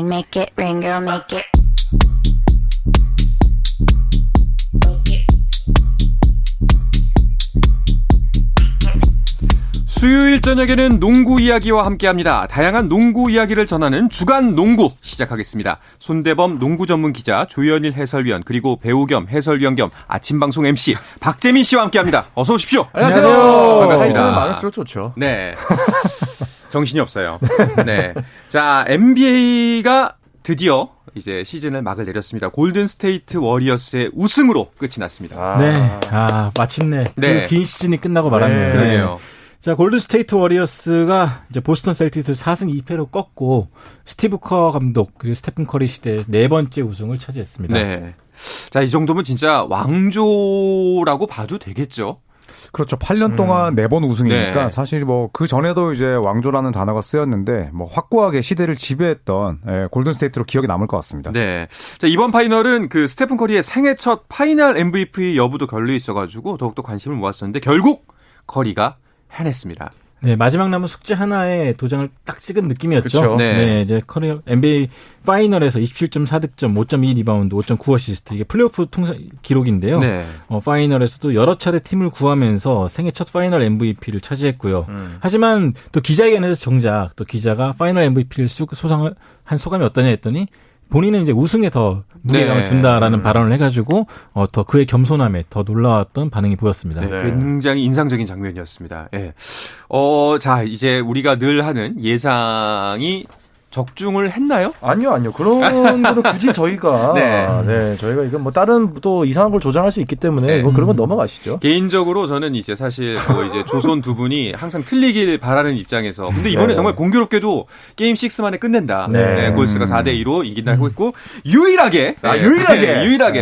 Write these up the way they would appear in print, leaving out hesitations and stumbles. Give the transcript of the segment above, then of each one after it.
make it rain, girl, make it. 수요일 저녁에는 농구 이야기와 함께합니다. 다양한 농구 이야기를 전하는 주간 농구 시작하겠습니다. 손대범 농구 전문 기자, 조현일 해설위원, 그리고 배우 겸 해설위원 겸 아침 방송 MC 박재민 씨와 함께합니다. 어서 오십시오. 안녕하세요. 반갑습니다. 많을수록 좋죠. 네. 정신이 없어요. 네. 자, NBA가 드디어 이제 시즌을 막을 내렸습니다. 골든 스테이트 워리어스의 우승으로 끝이 났습니다. 네. 마침내 네. 그 긴 시즌이 끝나고 말았네요. 그러게요. 자, 골든 스테이트 워리어스가 이제 보스턴 셀틱스를 4승 2패로 꺾고 스티브 커 감독 그리고 스테픈 커리 시대의 네 번째 우승을 차지했습니다. 네. 자, 이 정도면 진짜 왕조라고 봐도 되겠죠. 그렇죠. 8년 동안 4번 우승이니까 네. 사실 뭐 그 전에도 이제 왕조라는 단어가 쓰였는데 뭐 확고하게 시대를 지배했던 골든 스테이트로 기억이 남을 것 같습니다. 네. 자, 이번 파이널은 그 스테픈 커리의 생애 첫 파이널 MVP 여부도 걸려 있어가지고 더욱더 관심을 모았었는데 결국 커리가 해냈습니다. 네, 마지막 남은 숙제 하나에 도장을 딱 찍은 느낌이었죠. 그쵸. 네, 이제 커리 NBA 파이널에서 27.4득점, 5.2 리바운드, 5.9 어시스트 이게 플레이오프 통산 기록인데요. 네. 파이널에서도 여러 차례 팀을 구하면서 생애 첫 파이널 MVP를 차지했고요. 하지만 또 기자회견에서 정작 또 기자가 파이널 MVP를 소상을 한 소감이 어떠냐 했더니 본인은 이제 우승에 더 무게감을 둔다라는 발언을 해가지고 더 그의 겸손함에 더 놀라웠던 반응이 보였습니다. 네, 굉장히 인상적인 장면이었습니다. 예. 자, 이제 우리가 늘 하는 예상이 적중을 했나요? 아니요. 그런 거는 굳이 저희가 저희가 이건 뭐 다른 또 이상한 걸 조장할 수 있기 때문에 뭐 그런 건 넘어가시죠. 개인적으로 저는 이제 사실 뭐 이제 조선 두 분이 항상 틀리길 바라는 입장에서 근데 이번에 정말 공교롭게도 게임 6만에 끝낸다. 골스가 4대2로 이긴다고 했고 유일하게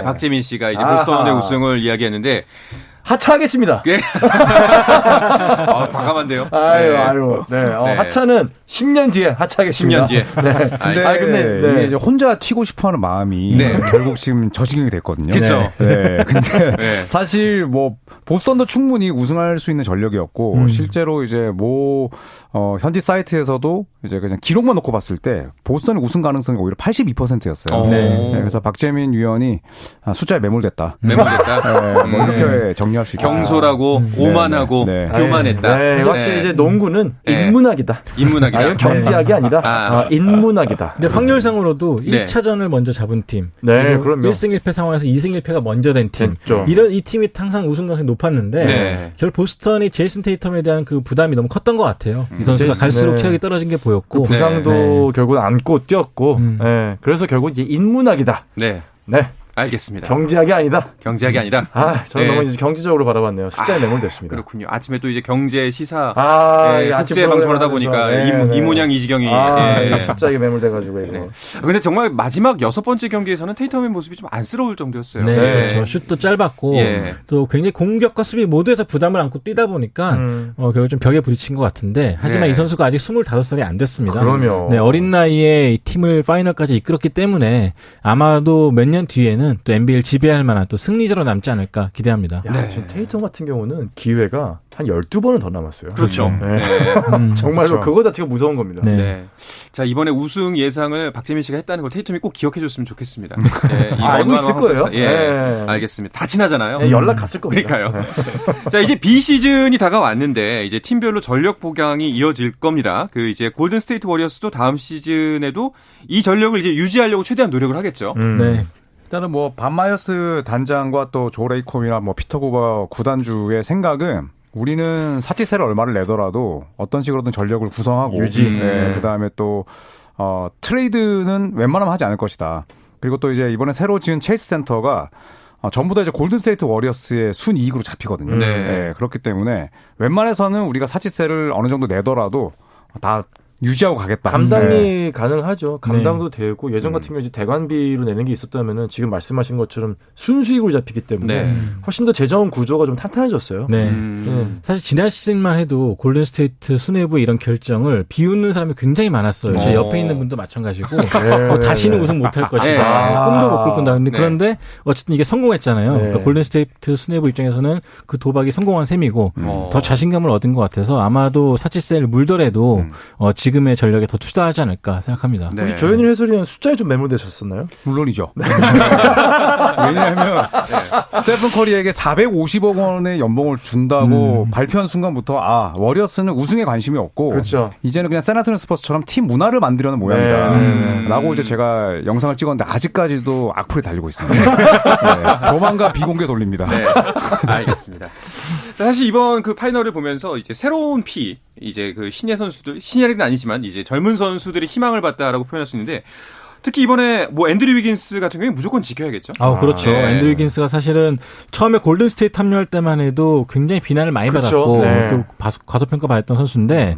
박재민 씨가 이제 보스턴의 우승을 이야기했는데 하차하겠습니다. 예. 과감한데요. 아유. 하차는 10년 뒤에 하차하겠습니다. 10년 뒤에. 근데 이제 혼자 튀고 싶어하는 마음이 결국 지금 저식이 됐거든요. 그렇죠. 근데 사실 뭐 보스턴도 충분히 우승할 수 있는 전력이었고 실제로 이제 현지 사이트에서도 이제 그냥 기록만 놓고 봤을 때 보스턴의 우승 가능성이 오히려 82%였어요. 그래서 박재민 위원이 숫자에 매몰됐다. 뭐 이렇게 정리할 수 있겠어요. 경솔하고 오만하고 교만했다. 확실히 이제 농구는 인문학이다. 경제학이 아니라 인문학이다. 근데 확률상으로도 1차전을 먼저 잡은 팀, 그럼요. 1승 1패 상황에서 2승 1패가 먼저 된 팀, 이 팀이 항상 우승 가능성이 높았는데 결국 보스턴이 제이슨 테이텀에 대한 그 부담이 너무 컸던 것 같아요. 이 선수가 갈수록 체력이 떨어진 게 보였고 그 부상도 결국 안고 뛰었고 그래서 결국 이제 인문학이다. 네. 알겠습니다. 경제학이 아니다. 저는 너무 이제 경제적으로 바라봤네요. 숫자에 매몰됐습니다. 그렇군요. 아침에 또 이제 경제 시사 국제 방송을 하다 보니까 이문양 이지경이 숫자에 매몰돼가지고 근데 정말 마지막 6번째 경기에서는 테이텀의 모습이 좀 안쓰러울 정도였어요. 그렇죠. 슛도 짧았고 또 굉장히 공격과 수비 모두에서 부담을 안고 뛰다 보니까 결국 좀 벽에 부딪힌 것 같은데 하지만 이 선수가 아직 25살이 안 됐습니다. 그럼요. 어린 나이에 이 팀을 파이널까지 이끌었기 때문에 아마도 몇 년 뒤에는 또 NBA를 지배할 만한 또 승리자로 남지 않을까 기대합니다. 지금 테이텀 같은 경우는 기회가 한 12번은 더 남았어요. 그렇죠. 정말로 그거 자체가 무서운 겁니다. 자, 이번에 우승 예상을 박재민 씨가 했다는 걸 테이텀이 꼭 기억해 줬으면 좋겠습니다. 알고 있을 거예요. 알겠습니다. 다 친하잖아요. 연락 갔을 겁니다. 그러니까요. 자, 이제 비시즌이 다가왔는데 이제 팀별로 전력 보강이 이어질 겁니다. 그 이제 골든 스테이트 워리어스도 다음 시즌에도 이 전력을 이제 유지하려고 최대한 노력을 하겠죠. 일단은 뭐 반 마이어스 단장과 또 조 레이콤이나 뭐 피터 구버 구단주의 생각은 우리는 사치세를 얼마를 내더라도 어떤 식으로든 전력을 구성하고 그다음에 또 트레이드는 웬만하면 하지 않을 것이다. 그리고 또 이제 이번에 새로 지은 체이스 센터가 전부 다 이제 골든 스테이트 워리어스의 순이익으로 잡히거든요. 그렇기 때문에 웬만해서는 우리가 사치세를 어느 정도 내더라도 다 유지하고 가겠다. 감당이 가능하죠. 감당도 되고 예전 같은 경우 이제 대관비로 내는 게 있었다면은 지금 말씀하신 것처럼 순수익으로 잡히기 때문에 훨씬 더 재정 구조가 좀 탄탄해졌어요. 사실 지난 시즌만 해도 골든 스테이트 수뇌부의 이런 결정을 비웃는 사람이 굉장히 많았어요. 제 옆에 있는 분도 마찬가지고 다시는 우승 못할 것이다. 꿈도 못 꿀 건다. 그런데 어쨌든 이게 성공했잖아요. 그러니까 골든 스테이트 수뇌부 입장에서는 그 도박이 성공한 셈이고 더 자신감을 얻은 것 같아서 아마도 사치세를 물더라도 지금 지금의 전력에 더 투자하지 않을까 생각합니다. 네. 혹시 조현일 해설위원 숫자에 좀 매몰되셨었나요? 물론이죠. 왜냐하면 스테픈 커리에게 450억 원의 연봉을 준다고 발표한 순간부터 워리어스는 우승에 관심이 없고 그렇죠. 이제는 그냥 샌안토니오 스퍼스처럼 팀 문화를 만들려는 모양이다. 라고 이제 제가 영상을 찍었는데 아직까지도 악플이 달리고 있습니다. 네, 조만간 비공개 돌립니다. 네, 알겠습니다. 자, 사실 이번 그 파이널을 보면서 이제 새로운 이제 그 신예 선수들, 신예는 아니지만 이제 젊은 선수들이 희망을 봤다라고 표현할 수 있는데 특히 이번에 뭐 앤드류 위긴스 같은 경우에 무조건 지켜야겠죠. 그렇죠. 네. 앤드류 위긴스가 사실은 처음에 골든 스테이트 합류할 때만 해도 굉장히 비난을 많이 그렇죠. 받았고 네. 또 과소평가 받았던 선수인데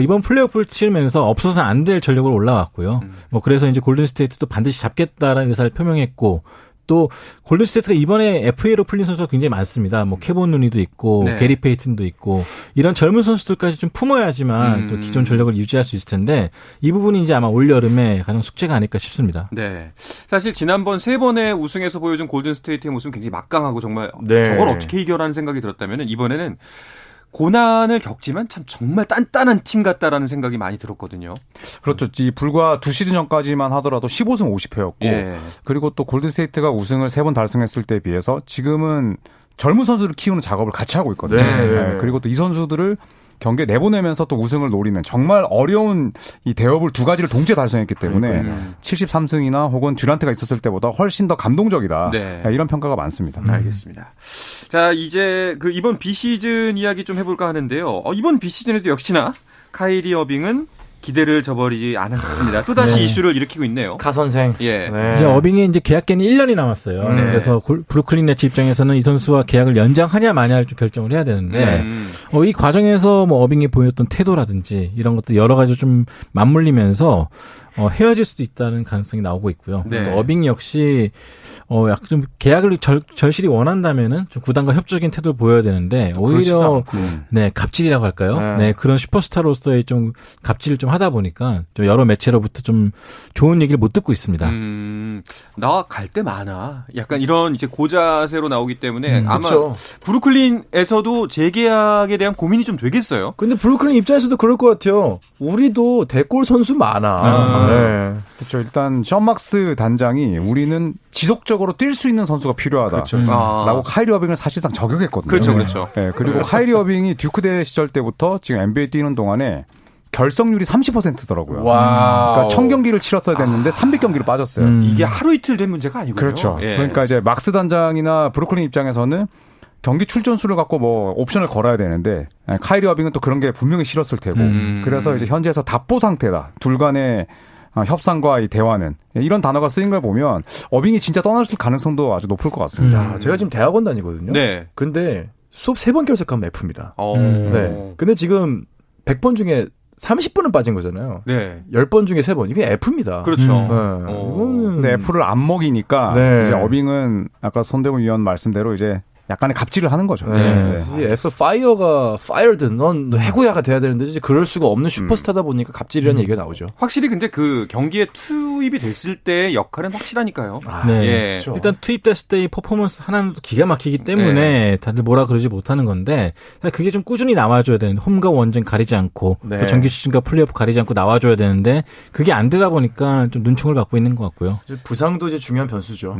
이번 플레이오프를 치르면서 없어서는 안 될 전력으로 올라왔고요. 뭐 그래서 이제 골든 스테이트도 반드시 잡겠다라는 의사를 표명했고 또 골든스테이트가 이번에 FA로 풀린 선수가 굉장히 많습니다. 뭐 케본 누니도 있고 네. 게리 페이튼도 있고 이런 젊은 선수들까지 좀 품어야지만 또 기존 전력을 유지할 수 있을 텐데 이 부분이 이제 아마 올 여름에 가장 숙제가 아닐까 싶습니다. 네, 사실 지난번 3번의 우승에서 보여준 골든스테이트의 모습은 굉장히 막강하고 정말 네. 저걸 어떻게 이겨라는 생각이 들었다면 이번에는 고난을 겪지만 참 정말 단단한 팀 같다라는 생각이 많이 들었거든요. 그렇죠. 불과 2시즌 전까지만 하더라도 15승 50패였고 예. 그리고 또 골든스테이트가 우승을 3번 달성했을 때에 비해서 지금은 젊은 선수를 키우는 작업을 같이 하고 있거든요. 네. 그리고 또 이 선수들을 경기에 내보내면서 또 우승을 노리는 정말 어려운 이 대업을 두 가지를 동시에 달성했기 때문에 73승이나 혹은 듀란트가 있었을 때보다 훨씬 더 감동적이다. 네. 이런 평가가 많습니다. 알겠습니다. 자, 이제 그 이번 비시즌 이야기 좀 해볼까 하는데요. 이번 비시즌에도 역시나 카이리 어빙은 기대를 저버리지 않았습니다. 또다시 이슈를 일으키고 있네요. 카 선생. 예. 네. 이제 어빙이 이제 계약 기간이 1년이 남았어요. 네. 그래서 브루클린 네츠 입장에서는 이 선수와 계약을 연장하냐 마냐를 좀 결정을 해야 되는데 이 과정에서 뭐 어빙이 보였던 태도라든지 이런 것들 여러 가지 좀 맞물리면서 헤어질 수도 있다는 가능성이 나오고 있고요. 네. 또 어빙 역시 약간 좀 계약을 절실히 원한다면은 좀 구단과 협조적인 태도를 보여야 되는데 오히려 네 갑질이라고 할까요? 네 그런 슈퍼스타로서의 좀 갑질을 좀 하다 보니까 좀 여러 매체로부터 좀 좋은 얘기를 못 듣고 있습니다. 나 갈 때 많아. 약간 이런 이제 고자세로 나오기 때문에 아마 그렇죠. 브루클린에서도 재계약에 대한 고민이 좀 되겠어요. 근데 브루클린 입장에서도 그럴 것 같아요. 우리도 대골 선수 많아. 네. 그렇죠. 일단 션 막스 단장이 우리는 지속적으로 뛸 수 있는 선수가 필요하다. 그렇죠. 라고 카이리 어빙을 사실상 저격했거든요. 그렇죠, 그렇죠. 네, 그리고 카이리 어빙이 듀크대 시절 때부터 지금 NBA 뛰는 동안에 결성률이 30%더라고요. 그러니까 1000경기를 치렀어야 됐는데 300경기를 빠졌어요. 이게 하루 이틀 된 문제가 아니고요. 그렇죠. 예. 그러니까 이제 막스 단장이나 브루클린 입장에서는 경기 출전 수를 갖고 뭐 옵션을 걸어야 되는데 카이리 어빙은 또 그런 게 분명히 싫었을 테고 그래서 이제 현재에서 답보 상태다. 둘 간의 협상과 이 대화는 이런 단어가 쓰인 걸 보면 어빙이 진짜 떠났을 가능성도 아주 높을 것 같습니다. 제가 지금 대학원 다니거든요. 네. 근데 수업 3번 결석하면 F입니다. 네. 근데 지금 100번 중에 30번은 빠진 거잖아요. 네. 10번 중에 3번. 이게 F입니다. 그렇죠. 이거는 근데 F를 안 먹이니까 네. 이제 어빙은 아까 손대문 위원 말씀대로 이제 약간의 갑질을 하는 거죠. 네. F 파이어가 fired. 넌 해고야가 돼야 되는데 이제 그럴 수가 없는 슈퍼스타다 보니까 갑질이라는 얘기가 나오죠. 확실히 근데 그 경기에 투입이 됐을 때 역할은 확실하니까요. 네. 예. 그렇죠. 일단 투입됐을 때 이 퍼포먼스 하나는 기가 막히기 때문에 다들 뭐라 그러지 못하는 건데 그게 좀 꾸준히 나와줘야 되는데 홈과 원정 가리지 않고 네. 또 정규 시즌과 플레이오프 가리지 않고 나와줘야 되는데 그게 안 되다 보니까 좀 눈총을 받고 있는 것 같고요. 부상도 이제 중요한 변수죠.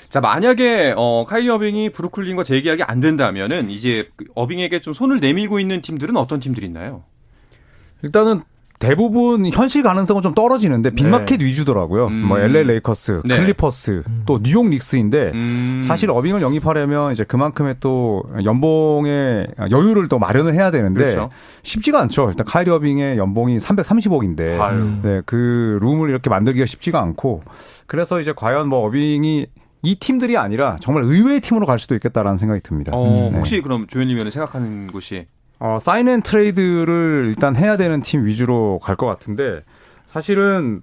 자, 만약에 카이리 어빙이 브루클린과 재계약이 안 된다면은 이제 어빙에게 좀 손을 내밀고 있는 팀들은 어떤 팀들이 있나요? 일단은 대부분 현실 가능성은 좀 떨어지는데 빅마켓 위주더라고요. 뭐 LA 레이커스, 네. 클리퍼스, 또 뉴욕 닉스인데 사실 어빙을 영입하려면 이제 그만큼의 또 연봉의 여유를 또 마련을 해야 되는데 그렇죠. 쉽지가 않죠. 일단 카이리 어빙의 연봉이 330억인데 네, 그 룸을 이렇게 만들기가 쉽지가 않고 그래서 이제 과연 뭐 어빙이 이 팀들이 아니라 정말 의외의 팀으로 갈 수도 있겠다라는 생각이 듭니다. 네. 혹시 그럼 조현일 위원이 생각하는 곳이 사인 앤 트레이드를 일단 해야 되는 팀 위주로 갈 것 같은데 사실은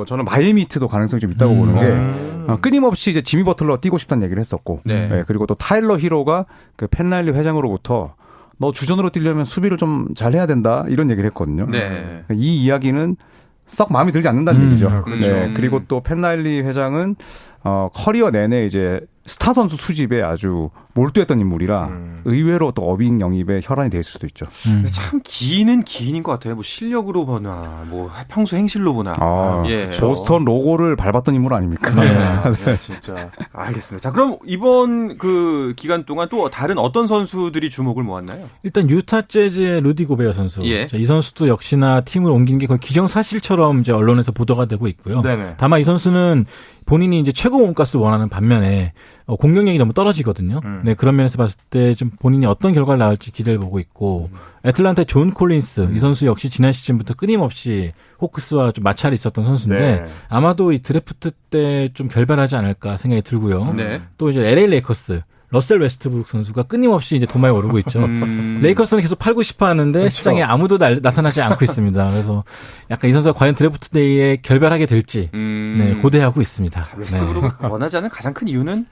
저는 마이애미 히트도 가능성이 좀 있다고 보는 게 끊임없이 이제 지미 버틀러 뛰고 싶다는 얘기를 했었고 네, 그리고 또 타일러 히로가 그 펜날리 회장으로부터 너 주전으로 뛰려면 수비를 좀 잘해야 된다 이런 얘기를 했거든요. 네. 이 이야기는 썩 마음에 들지 않는다는 얘기죠. 그렇죠. 네, 그리고 또 펜날리 회장은 커리어 내내 이제 스타 선수 수집에 아주 몰두했던 인물이라 의외로 또 어빙 영입에 혈안이 될 수도 있죠. 참 기인은 기인인 것 같아요. 뭐 실력으로 보나, 뭐 평소 행실로 보나. 예. 보스턴 로고를 밟았던 인물 아닙니까? 네, 진짜. 알겠습니다. 자, 그럼 이번 그 기간 동안 또 다른 어떤 선수들이 주목을 모았나요? 일단 유타 재즈의 루디 고베어 선수. 예. 이 선수도 역시나 팀을 옮긴 게 거의 기정사실처럼 이제 언론에서 보도가 되고 있고요. 네네. 다만 이 선수는 본인이 이제 최고 몸값을 원하는 반면에 공격력이 너무 떨어지거든요. 네, 그런 면에서 봤을 때 좀 본인이 어떤 결과를 나올지 기대를 보고 있고 애틀란타의 존 콜린스 이 선수 역시 지난 시즌부터 끊임없이 호크스와 좀 마찰이 있었던 선수인데 네. 아마도 이 드래프트 때 좀 결별하지 않을까 생각이 들고요. 네. 또 이제 LA 레이커스 러셀 웨스트브룩 선수가 끊임없이 이제 도마에 오르고 있죠. 레이커스는 계속 팔고 싶어 하는데 그렇죠. 시장에 아무도 나타나지 않고 있습니다. 그래서 약간 이 선수가 과연 드래프트 데이에 결별하게 될지 네, 고대하고 있습니다. 웨스트브룩 네. 원하지 않는 가장 큰 이유는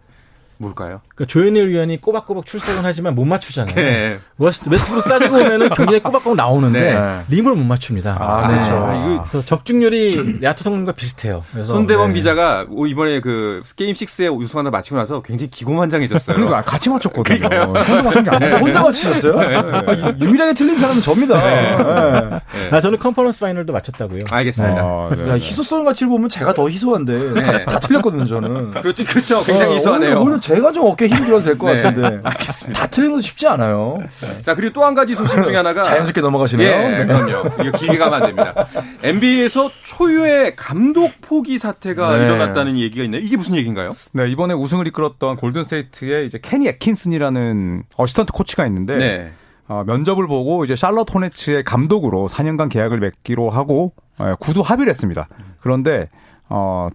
뭘까요? 그러니까 조현일 위원이 꼬박꼬박 출석은 하지만 못 맞추잖아요. 네. 웨스트브룩 따지고 보면은 굉장히 꼬박꼬박 나오는데 네. 림을 못 맞춥니다. 그렇죠. 그래서 적중률이 야투 성능과 비슷해요. 그래서 손대범 기자가 이번에 그 게임 6의 우승하다 마치고 나서 굉장히 기고만장해졌어요. 그러니까 같이 맞췄거든요. 혼자 맞춘 게 아니고 혼자 맞추셨어요? 유일하게 틀린 사람은 접니다. 저는 컨퍼런스 파이널도 맞췄다고요. 알겠습니다. 야, 희소성 가치를 보면 제가 더 희소한데 다 틀렸거든요, 저는. 그렇죠. 굉장히 희소하네요. 오히려 제가 좀 어깨 힘들어도 될 것 같은데. 알겠습니다. 다 틀리는 건 쉽지 않아요. 자, 그리고 또 한 가지 소식 중에 하나가 자연스럽게 넘어가시네요. 예, 그럼요. 이거 길게 가면 안 됩니다. NBA에서 초유의 감독 포기 사태가 일어났다는 얘기가 있네요. 이게 무슨 얘기인가요? 네, 이번에 우승을 이끌었던 골든스테이트의 이제 케니 애킨슨이라는 어시스턴트 코치가 있는데 면접을 보고 이제 샬럿 호네츠의 감독으로 4년간 계약을 맺기로 하고 구두 합의를 했습니다. 그런데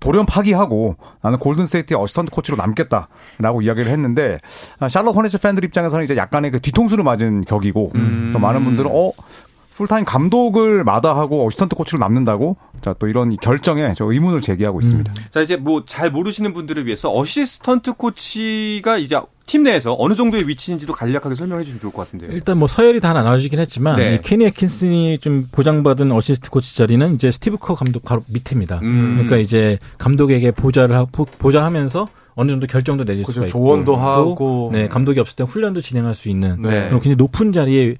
돌연 파기하고 나는 골든스테이트의 어시스턴트 코치로 남겠다라고 이야기를 했는데 샬럿 호네츠 팬들 입장에서는 이제 약간의 그 뒤통수를 맞은 격이고 또 많은 분들은 풀타임 감독을 마다하고 어시스턴트 코치로 남는다고 자, 또 이런 결정에 저 의문을 제기하고 있습니다. 자, 이제 뭐 잘 모르시는 분들을 위해서 어시스턴트 코치가 이제 팀 내에서 어느 정도의 위치인지도 간략하게 설명해 주시면 좋을 것 같은데요. 일단 뭐 서열이 다 나눠지긴 했지만 이 케니 애킨슨이 좀 보장받은 어시스트 코치 자리는 이제 스티브 커 감독 바로 밑입니다. 그러니까 이제 감독에게 보좌하면서 어느 정도 결정도 내릴 수가 있고 조언도 하고 감독이 없을 때 훈련도 진행할 수 있는 그런 굉장히 높은 자리의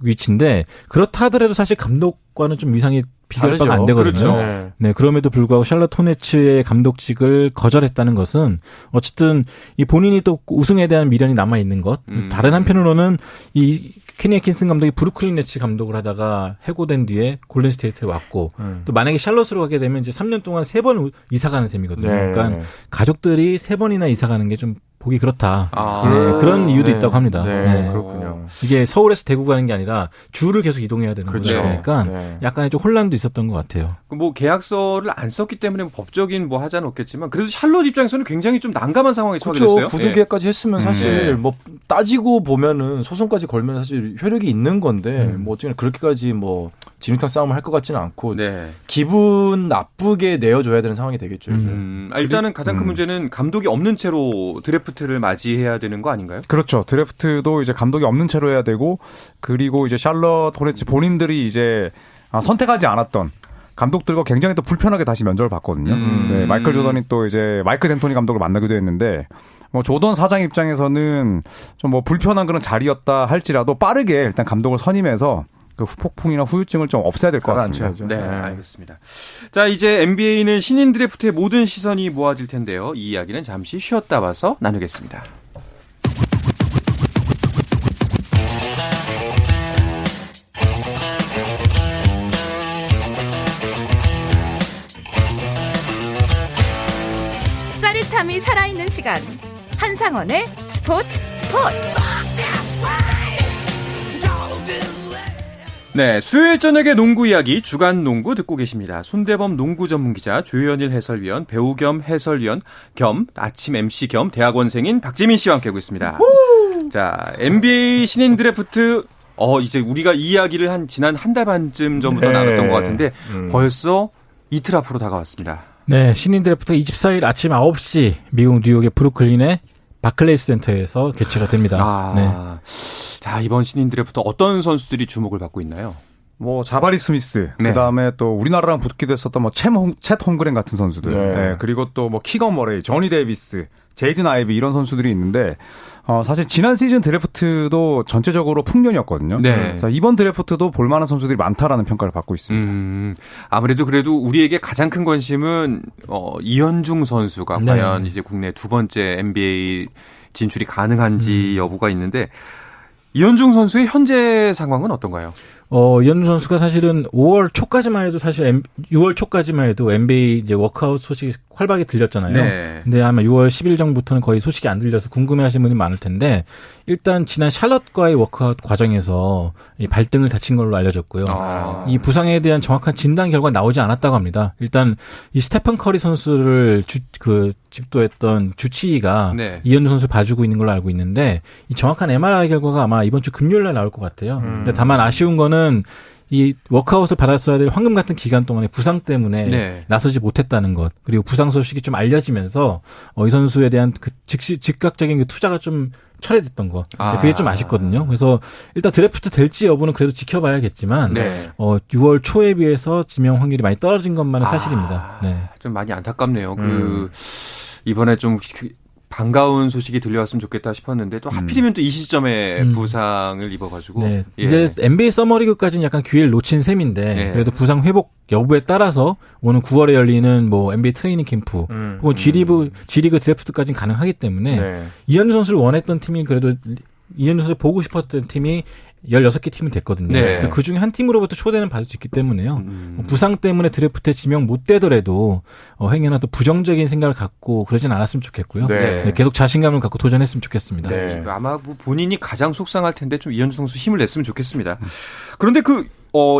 위치인데 그렇다 하더라도 사실 감독과는 좀 위상이 비교할 바가 안 되거든요. 그렇죠. 네, 그럼에도 불구하고 샬럿 호네츠의 감독직을 거절했다는 것은 어쨌든 이 본인이 또 우승에 대한 미련이 남아 있는 것. 다른 한편으로는 이 케니 애킨슨 감독이 브루클린 네츠 감독을 하다가 해고된 뒤에 골든스테이트에 왔고 또 만약에 샬럿으로 가게 되면 이제 3년 동안 3번 이사 가는 셈이거든요. 그러니까 가족들이 3번이나 이사 가는 게 좀 보기 그렇다. 그런 이유도 있다고 합니다. 그렇군요. 이게 서울에서 대구 가는 게 아니라 주를 계속 이동해야 되는 거죠. 그러니까 약간의 좀 혼란도 있었던 것 같아요. 뭐 계약서를 안 썼기 때문에 법적인 뭐 하자는 없겠지만 그래도 샬롯 입장에서는 굉장히 좀 난감한 상황에 처하게 됐어요. 구두 계약까지 했으면 사실 뭐 따지고 보면은 소송까지 걸면 사실 효력이 있는 건데 뭐 어쨌든 그렇게까지 뭐 진흙탕 싸움을 할 것 같지는 않고 기분 나쁘게 내어줘야 되는 상황이 되겠죠. 일단은 가장 큰 문제는 감독이 없는 채로 드래프트를 맞이해야 되는 거 아닌가요? 그렇죠. 드래프트도 이제 감독이 없는 채로 해야 되고 그리고 이제 샬럿 호네츠 본인들이 이제 선택하지 않았던 감독들과 굉장히 또 불편하게 다시 면접을 봤거든요. 네, 마이클 조던이 또 이제 마이크 덴토니 감독을 만나기도 했는데 뭐 조던 사장 입장에서는 좀 뭐 불편한 그런 자리였다 할지라도 빠르게 일단 감독을 선임해서 그 후폭풍이나 후유증을 좀 없애야 될 것 같습니다. 네, 알겠습니다. 자, 이제 NBA는 신인 드래프트의 모든 시선이 모아질 텐데요. 이 이야기는 잠시 쉬었다 와서 나누겠습니다. 짜릿함이 살아있는 시간. 한상헌의 스포츠. 네, 수요일 저녁의 농구 이야기 주간 농구 듣고 계십니다. 손대범 농구 전문기자, 조현일 해설위원, 배우 겸 해설위원 겸 아침 MC 겸 대학원생인 박재민 씨와 함께하고 있습니다. 자, NBA 신인 드래프트 이제 우리가 이 이야기를 지난 한 달 반쯤 전부터 나눴던 것 같은데 벌써 이틀 앞으로 다가왔습니다. 네, 신인 드래프트 24일 아침 9시 미국 뉴욕의 브루클린의 바클레이스 센터에서 개최가 됩니다. 자, 이번 신인 드래프트 어떤 선수들이 주목을 받고 있나요? 뭐 자바리 스미스, 그다음에 또 우리나라랑 붙기도 했었던 뭐 챗 홈그랜 같은 선수들, 그리고 또 뭐 키건 머레이, 조니 데이비스, 제이든 아이비 이런 선수들이 있는데 사실 지난 시즌 드래프트도 전체적으로 풍년이었거든요. 네. 이번 드래프트도 볼만한 선수들이 많다라는 평가를 받고 있습니다. 아무래도 그래도 우리에게 가장 큰 관심은 이현중 선수가 네. 과연 이제 국내 두 번째 NBA 진출이 가능한지 여부가 있는데 이현중 선수의 현재 상황은 어떤가요? 이현중 선수가 사실은 5월 초까지만 해도 사실 6월 초까지만 해도 NBA 이제 워크아웃 소식이 활발하게 들렸잖아요. 네. 근데 아마 6월 10일 전부터는 거의 소식이 안 들려서 궁금해하시는 분이 많을 텐데 일단 지난 샬럿과의 워크아웃 과정에서 이 발등을 다친 걸로 알려졌고요. 이 부상에 대한 정확한 진단 결과 나오지 않았다고 합니다. 일단 이 스테픈 커리 선수를 집도했던 주치의가 네. 이현중 선수 봐주고 있는 걸로 알고 있는데 이 정확한 MRI 결과가 아마 이번 주 금요일날 나올 것 같아요. 근데 다만 아쉬운 거는 이 워크아웃을 받았어야 될 황금 같은 기간 동안에 부상 때문에 네. 나서지 못했다는 것 그리고 부상 소식이 좀 알려지면서 이 선수에 대한 그 즉각적인 그 투자가 좀 철회됐던 것 그게 좀 아쉽거든요. 그래서 일단 드래프트 될지 여부는 그래도 지켜봐야겠지만 네. 6월 초에 비해서 지명 확률이 많이 떨어진 것만은 사실입니다. 네. 좀 많이 안타깝네요. 이번에 좀 반가운 소식이 들려왔으면 좋겠다 싶었는데 또 하필이면 또 이 시점에 부상을 입어가지고 네. 예. 이제 NBA 서머리그까지는 약간 기회를 놓친 셈인데 네. 그래도 부상 회복 여부에 따라서 오는 9월에 열리는 뭐 NBA 트레이닝 캠프 혹은 G리그 드래프트까지는 가능하기 때문에 이현중 선수를 원했던 팀이 그래도 이현중 선수를 보고 싶었던 팀이 16개 팀이 됐거든요. 네. 그러니까 그 중에 한 팀으로부터 초대는 받을 수 있기 때문에요. 부상 때문에 드래프트에 지명 못 되더라도 행여나 또 부정적인 생각을 갖고 그러진 않았으면 좋겠고요. 네, 계속 자신감을 갖고 도전했으면 좋겠습니다. 네. 아마 뭐 본인이 가장 속상할 텐데 좀 이현중 선수 힘을 냈으면 좋겠습니다. 그런데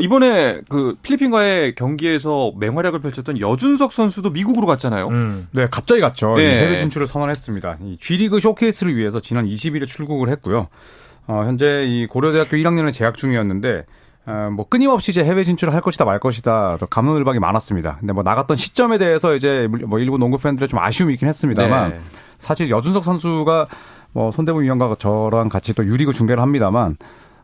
이번에 필리핀과의 경기에서 맹활약을 펼쳤던 여준석 선수도 미국으로 갔잖아요. 네, 갑자기 갔죠. 네. 해외 진출을 선언했습니다. 이 G리그 쇼케이스를 위해서 지난 20일에 출국을 했고요. 현재 이 고려대학교 1학년에 재학 중이었는데 뭐 끊임없이 이제 해외 진출을 할 것이다 말 것이다 또 감론을박이 많았습니다. 근데 뭐 나갔던 시점에 대해서 이제 뭐 일본 농구 팬들의 좀 아쉬움이 있긴 했습니다만 네. 사실 여준석 선수가 뭐 손대문 위원과 저랑 같이 또 유리그 중계를 합니다만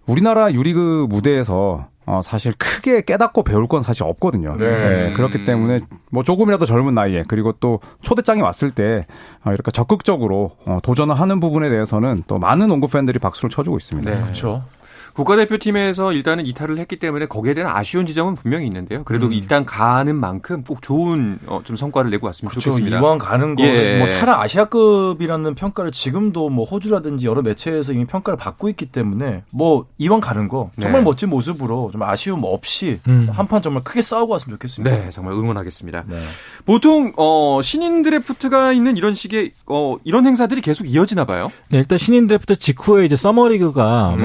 우리나라 유리그 무대에서 사실 크게 깨닫고 배울 건 사실 없거든요. 네, 그렇기 때문에 뭐 조금이라도 젊은 나이에 그리고 또 초대장이 왔을 때 이렇게 적극적으로 도전을 하는 부분에 대해서는 또 많은 농구 팬들이 박수를 쳐주고 있습니다. 네. 그렇죠. 국가대표팀에서 일단은 이탈을 했기 때문에 거기에 대한 아쉬운 지점은 분명히 있는데요. 그래도 일단 가는 만큼 꼭 좋은 좀 성과를 내고 왔으면 좋겠습니다. 이왕 가는 거 뭐 타라 아시아급이라는 평가를 지금도 뭐 호주라든지 여러 매체에서 이미 평가를 받고 있기 때문에 뭐 이왕 가는 거 정말 멋진 모습으로 좀 아쉬움 없이 한판 정말 크게 싸우고 왔으면 좋겠습니다. 네, 정말 응원하겠습니다. 네. 보통 신인 드래프트가 있는 이런 식의 이런 행사들이 계속 이어지나 봐요. 네, 일단 신인 드래프트 직후에 이제 서머리그가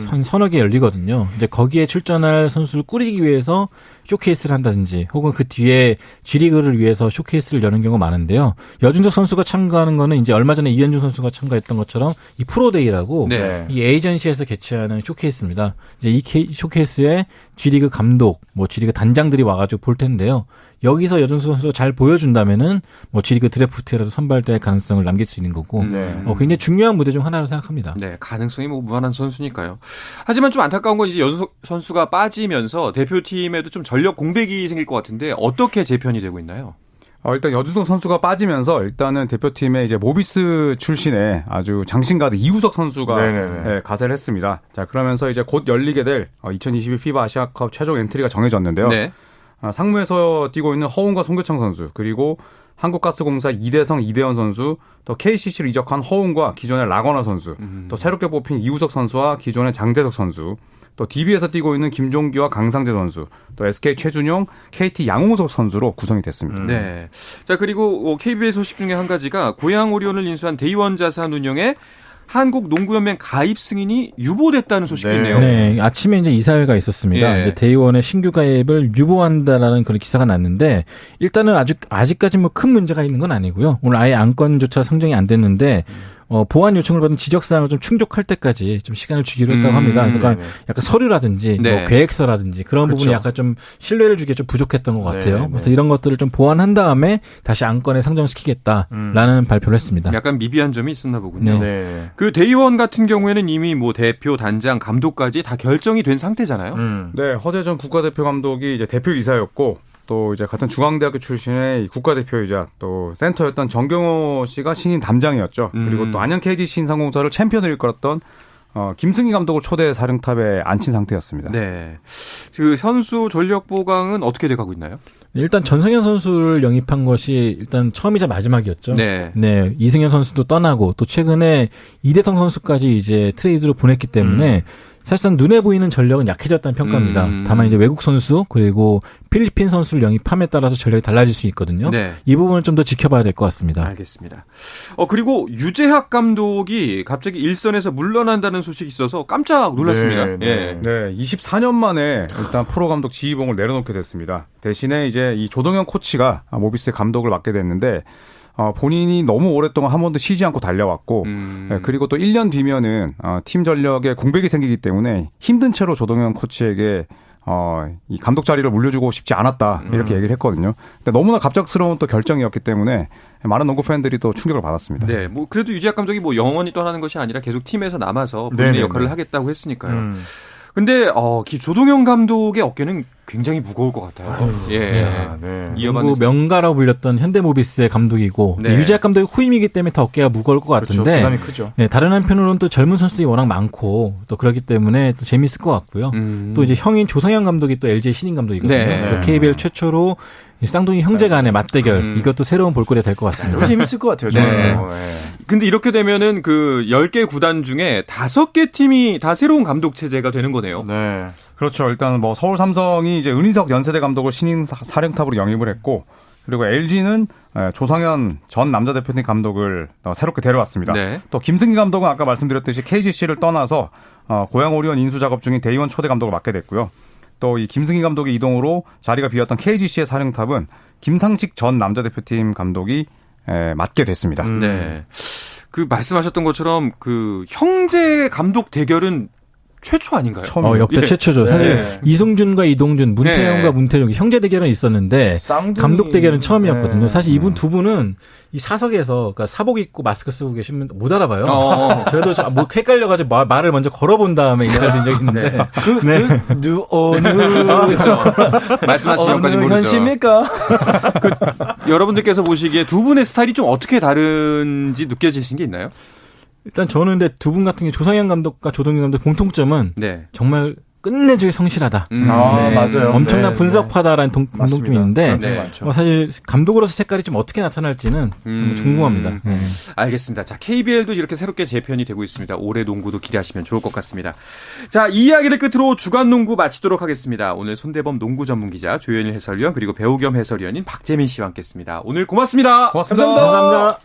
한 서너 개 열리거든요. 이제 거기에 출전할 선수를 꾸리기 위해서 쇼케이스를 한다든지 혹은 그 뒤에 G리그를 위해서 쇼케이스를 여는 경우가 많은데요. 여준석 선수가 참가하는 거는 이제 얼마 전에 이현중 선수가 참가했던 것처럼 이 프로데이라고 이 에이전시에서 개최하는 쇼케이스입니다. 이제 이 쇼케이스에 G리그 감독, 뭐 G리그 단장들이 와가지고 볼 텐데요. 여기서 여준석 선수가 잘 보여준다면은 뭐 G리그 드래프트에라도 선발될 가능성을 남길 수 있는 거고 굉장히 중요한 무대 중 하나로 생각합니다. 네, 가능성이 뭐 무한한 선수니까요. 하지만 좀 안타까운 건 이제 여준석 선수가 빠지면서 대표팀에도 좀 전력 공백이 생길 것 같은데 어떻게 재편이 되고 있나요? 일단 여준석 선수가 빠지면서 일단은 대표팀에 이제 모비스 출신의 아주 장신가드 이우석 선수가 가세를 했습니다. 자, 그러면서 이제 곧 열리게 될 2022 FIBA 아시아컵 최종 엔트리가 정해졌는데요. 네. 상무에서 뛰고 있는 허웅과 송교창 선수 그리고 한국가스공사 이대성, 이대현 선수 또 KCC로 이적한 허웅과 기존의 라거나 선수 또 새롭게 뽑힌 이우석 선수와 기존의 장재석 선수 또 DB에서 뛰고 있는 김종기와 강상재 선수 또 SK 최준용, KT 양홍석 선수로 구성이 됐습니다. 네. 자, 그리고 KBL 소식 중에 한 가지가 고양 오리온을 인수한 데이원 자산운용의 한국 농구연맹 가입 승인이 유보됐다는 소식이 있네요. 네, 아침에 이제 이사회가 있었습니다. 이제 데이원의 신규 가입을 유보한다라는 그런 기사가 났는데 일단은 아직까지 뭐 큰 문제가 있는 건 아니고요. 오늘 아예 안건조차 상정이 안 됐는데 보완 요청을 받은 지적사항을 좀 충족할 때까지 좀 시간을 주기로 했다고 합니다. 그래서 약간 서류라든지 뭐 계획서라든지 그런 부분이 약간 좀 신뢰를 주기에 좀 부족했던 것 같아요. 그래서 이런 것들을 좀 보완한 다음에 다시 안건에 상정시키겠다라는 발표를 했습니다. 약간 미비한 점이 있었나 보군요. 그 데이원 같은 경우에는 이미 뭐 대표, 단장, 감독까지 다 결정이 된 상태잖아요. 네, 허재전 국가대표 감독이 이제 대표이사였고 또 이제 같은 중앙대학교 출신의 국가대표이자 또 센터였던 정경호 씨가 신인 담장이었죠. 그리고 또 안양 KG 신상공사를 챔피언을 이끌었던 김승희 감독을 초대 사령탑에 앉힌 상태였습니다. 네. 그 선수 전력 보강은 어떻게 돼가고 있나요? 일단 전성현 선수를 영입한 것이 일단 처음이자 마지막이었죠. 네. 네. 이승현 선수도 떠나고 또 최근에 이대성 선수까지 이제 트레이드로 보냈기 때문에 사실상 눈에 보이는 전력은 약해졌다는 평가입니다. 다만 이제 외국 선수 그리고 필리핀 선수를 영입함에 따라서 전력이 달라질 수 있거든요. 네. 이 부분을 좀 더 지켜봐야 될 것 같습니다. 알겠습니다. 그리고 유재학 감독이 갑자기 일선에서 물러난다는 소식이 있어서 깜짝 놀랐습니다. 네. 24년 만에 일단 프로 감독 지휘봉을 내려놓게 됐습니다. 대신에 이제 이 조동현 코치가 모비스의 감독을 맡게 됐는데 본인이 너무 오랫동안 한 번도 쉬지 않고 달려왔고 그리고 또 1년 뒤면은 팀 전력에 공백이 생기기 때문에 힘든 채로 조동현 코치에게 이 감독 자리를 물려주고 싶지 않았다 이렇게 얘기를 했거든요. 근데 너무나 갑작스러운 또 결정이었기 때문에 많은 농구 팬들이 또 충격을 받았습니다. 네, 뭐 그래도 유재학 감독이 뭐 영원히 떠나는 것이 아니라 계속 팀에서 남아서 본인의 역할을 하겠다고 했으니까요. 근데 조동현 감독의 어깨는 굉장히 무거울 것 같아요. 농구 명가라고 불렸던 현대모비스의 감독이고 유재학 감독이 후임이기 때문에 더 어깨가 무거울 것 같은데 그렇죠. 부담이 크죠. 네, 다른 한편으로는 또 젊은 선수들이 워낙 많고 또 그렇기 때문에 또 재밌을 것 같고요. 또 이제 형인 조성현 감독이 또 LG 신인 감독이거든요. KBL 최초로 쌍둥이 형제 간의 맞대결 이것도 새로운 볼거리가 될 것 같습니다. 재밌을 것 같아요. 근데 이렇게 되면은 그 10개 구단 중에 5개 팀이 다 새로운 감독 체제가 되는 거네요. 네. 그렇죠. 일단 뭐 서울 삼성이 이제 은희석 연세대 감독을 신인 사령탑으로 영입을 했고 그리고 LG는 조상현 전 남자 대표팀 감독을 새롭게 데려왔습니다. 네. 또 김승기 감독은 아까 말씀드렸듯이 KGC를 떠나서 고양 오리온 인수 작업 중인 대의원 초대 감독을 맡게 됐고요. 또 이 김승희 감독의 이동으로 자리가 비었던 KGC의 사령탑은 김상식 전 남자 대표팀 감독이 맡게 됐습니다. 네. 그 말씀하셨던 것처럼 그 형제 감독 대결은 최초 아닌가요? 역대 최초죠. 사실 이승준과 이동준, 문태영과 문태룡 형제 대결은 있었는데 감독 대결은 처음이었거든요. 사실 이분 두 분은 이 사석에서 그러니까 사복 입고 마스크 쓰고 계시면 못 알아봐요. 저도 뭐 헷갈려가지고 말을 먼저 걸어본 다음에 인사를 드린 적이 있는데 그렇죠. 말씀하신 것까지 모르죠. 현실입니까? 여러분들께서 보시기에 두 분의 스타일이 좀 어떻게 다른지 느껴지신 게 있나요? 일단 저는 근데 두 분 같은 경우 조상현 감독과 조동현 감독 공통점은 정말 끝내주기 성실하다. 맞아요. 엄청난 분석파다라는 공통점이 있는데 사실 감독으로서 색깔이 좀 어떻게 나타날지는 궁금합니다. 알겠습니다. 자, KBL도 이렇게 새롭게 재편이 되고 있습니다. 올해 농구도 기대하시면 좋을 것 같습니다. 자, 이 이야기를 끝으로 주간 농구 마치도록 하겠습니다. 오늘 손대범 농구 전문 기자 조현일 해설위원 그리고 배우 겸 해설위원인 박재민 씨와 함께했습니다. 오늘 고맙습니다. 고맙습니다. 감사합니다.